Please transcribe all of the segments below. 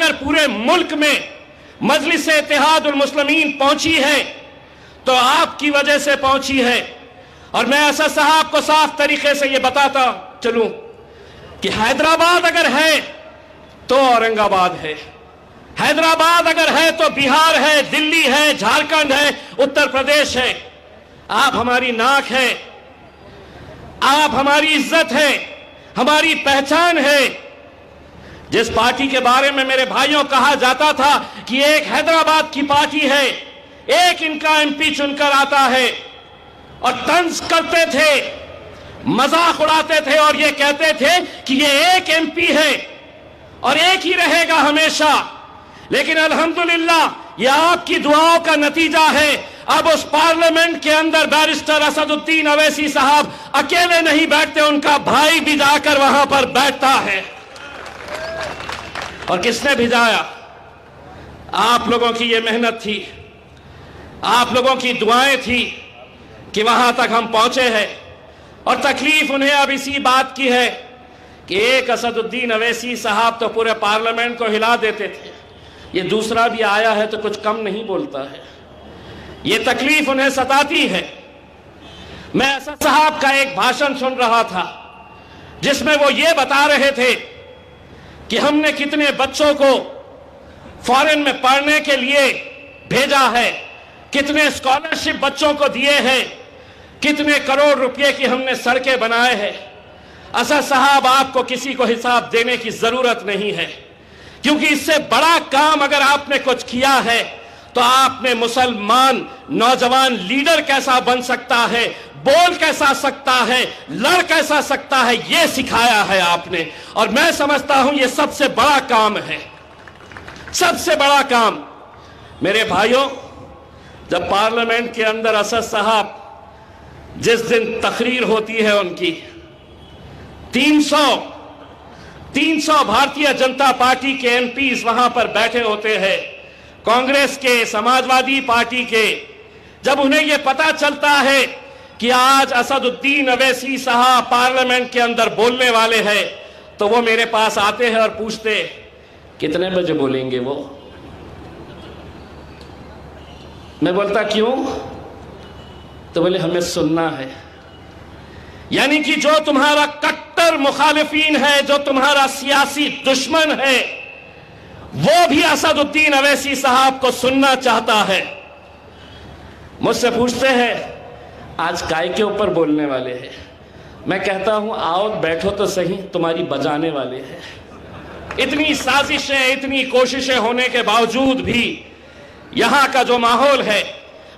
اگر پورے ملک میں مجلس اتحاد المسلمین پہنچی ہے تو آپ کی وجہ سے پہنچی ہے. اور میں اسد صاحب کو صاف طریقے سے یہ بتاتا چلوں کہ حیدرآباد اگر ہے تو اورنگ آباد ہے، حیدرآباد اگر ہے تو بہار ہے، دلی ہے، جھارکھنڈ ہے، اتر پردیش ہے. آپ ہماری ناک ہے، آپ ہماری عزت ہے، ہماری پہچان ہے. جس پارٹی کے بارے میں میرے بھائیوں کہا جاتا تھا کہ ایک حیدرآباد کی پارٹی ہے، ایک ان کا ایم پی چن کر آتا ہے، اور طنز کرتے تھے، مذاق اڑاتے تھے اور یہ کہتے تھے کہ یہ ایک ایم پی ہے اور ایک ہی رہے گا ہمیشہ. لیکن الحمدللہ یہ آپ کی دعاؤں کا نتیجہ ہے. اب اس پارلیمنٹ کے اندر بیرسٹر اسد الدین اویسی صاحب اکیلے نہیں بیٹھتے، ان کا بھائی بھی جا کر وہاں پر بیٹھتا ہے. اور کس نے بھجایا؟ آپ لوگوں کی یہ محنت تھی، آپ لوگوں کی دعائیں تھی کہ وہاں تک ہم پہنچے ہیں. اور تکلیف انہیں اب اسی بات کی ہے کہ ایک اسد الدین اویسی صاحب تو پورے پارلیمنٹ کو ہلا دیتے تھے، یہ دوسرا بھی آیا ہے تو کچھ کم نہیں بولتا ہے. یہ تکلیف انہیں ستاتی ہے. میں اسد صاحب کا ایک بھاشن سن رہا تھا جس میں وہ یہ بتا رہے تھے کہ ہم نے کتنے بچوں کو فارن میں پڑھنے کے لیے بھیجا ہے، کتنے اسکالرشپ بچوں کو دیے ہیں، کتنے کروڑ روپے کی ہم نے سڑکیں بنائے ہیں. اسد صاحب آپ کو کسی کو حساب دینے کی ضرورت نہیں ہے، کیونکہ اس سے بڑا کام اگر آپ نے کچھ کیا ہے تو آپ نے مسلمان نوجوان لیڈر کیسا بن سکتا ہے، بول کیسا سکتا ہے، لڑ کیسا سکتا ہے، یہ سکھایا ہے آپ نے. اور میں سمجھتا ہوں یہ سب سے بڑا کام ہے، سب سے بڑا کام. میرے بھائیوں، جب پارلیمنٹ کے اندر اسد صاحب جس دن تقریر ہوتی ہے ان کی 300 بھارتیہ جنتا پارٹی کے ایم پیز وہاں پر بیٹھے ہوتے ہیں، کانگریس کے، سماجوادی پارٹی کے. جب انہیں یہ پتا چلتا ہے کہ آج اسد الدین اویسی صاحب پارلیمنٹ کے اندر بولنے والے ہیں تو وہ میرے پاس آتے ہیں اور پوچھتے کتنے بجے بولیں گے وہ. میں بولتا کیوں؟ تو بولے ہمیں سننا ہے. یعنی کہ جو تمہارا کٹر مخالفین ہے، جو تمہارا سیاسی دشمن ہے، وہ بھی اسد الدین اویسی صاحب کو سننا چاہتا ہے. مجھ سے پوچھتے ہیں آج کائے کے اوپر بولنے والے ہیں؟ میں کہتا ہوں آؤ بیٹھو تو صحیح، تمہاری بجانے والے ہیں. اتنی سازشیں، اتنی کوششیں ہونے کے باوجود بھی یہاں کا جو ماحول ہے،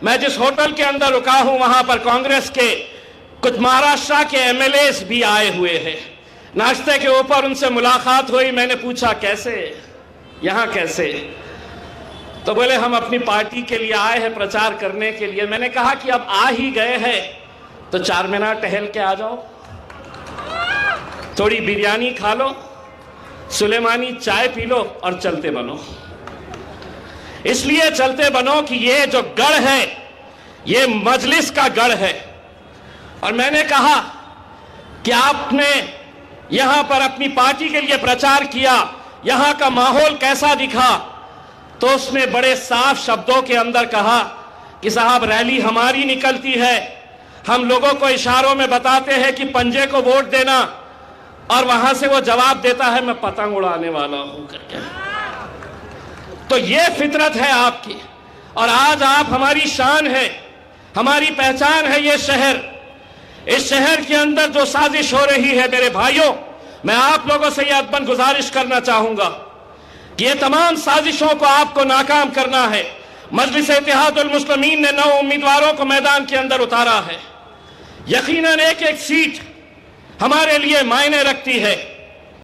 میں جس ہوٹل کے اندر رکا ہوں وہاں پر کانگریس کے کچھ مہاراشٹر کے ایم ایل ایز بھی آئے ہوئے ہیں. ناشتے کے اوپر ان سے ملاقات ہوئی، میں نے پوچھا کیسے یہاں کیسے؟ تو بولے ہم اپنی پارٹی کے لیے آئے ہیں پرچار کرنے کے لیے. میں نے کہا کہ اب آ ہی گئے ہیں تو 4 مینار ٹہل کے آ جاؤ، تھوڑی بریانی کھا لو، سلیمانی چائے پی لو اور چلتے بنو. اس لیے چلتے بنو کہ یہ جو گڑھ ہے یہ مجلس کا گڑھ ہے. اور میں نے کہا کہ آپ نے یہاں پر اپنی پارٹی کے لیے پرچار کیا، یہاں کا ماحول کیسا دکھا؟ تو اس نے بڑے صاف شبدوں کے اندر کہا کہ صاحب ریلی ہماری نکلتی ہے، ہم لوگوں کو اشاروں میں بتاتے ہیں کہ پنجے کو ووٹ دینا، اور وہاں سے وہ جواب دیتا ہے میں پتنگ اڑانے والا ہوں کر کے. تو یہ فطرت ہے آپ کی. اور آج آپ ہماری شان ہے، ہماری پہچان ہے. یہ شہر، اس شہر کے اندر جو سازش ہو رہی ہے میرے بھائیوں، میں آپ لوگوں سے یہ ادباً گزارش کرنا چاہوں گا کہ یہ تمام سازشوں کو آپ کو ناکام کرنا ہے. مجلس اتحاد المسلمین نے 9 امیدواروں کو میدان کے اندر اتارا ہے. یقیناً ایک ایک سیٹ ہمارے لیے معنی رکھتی ہے.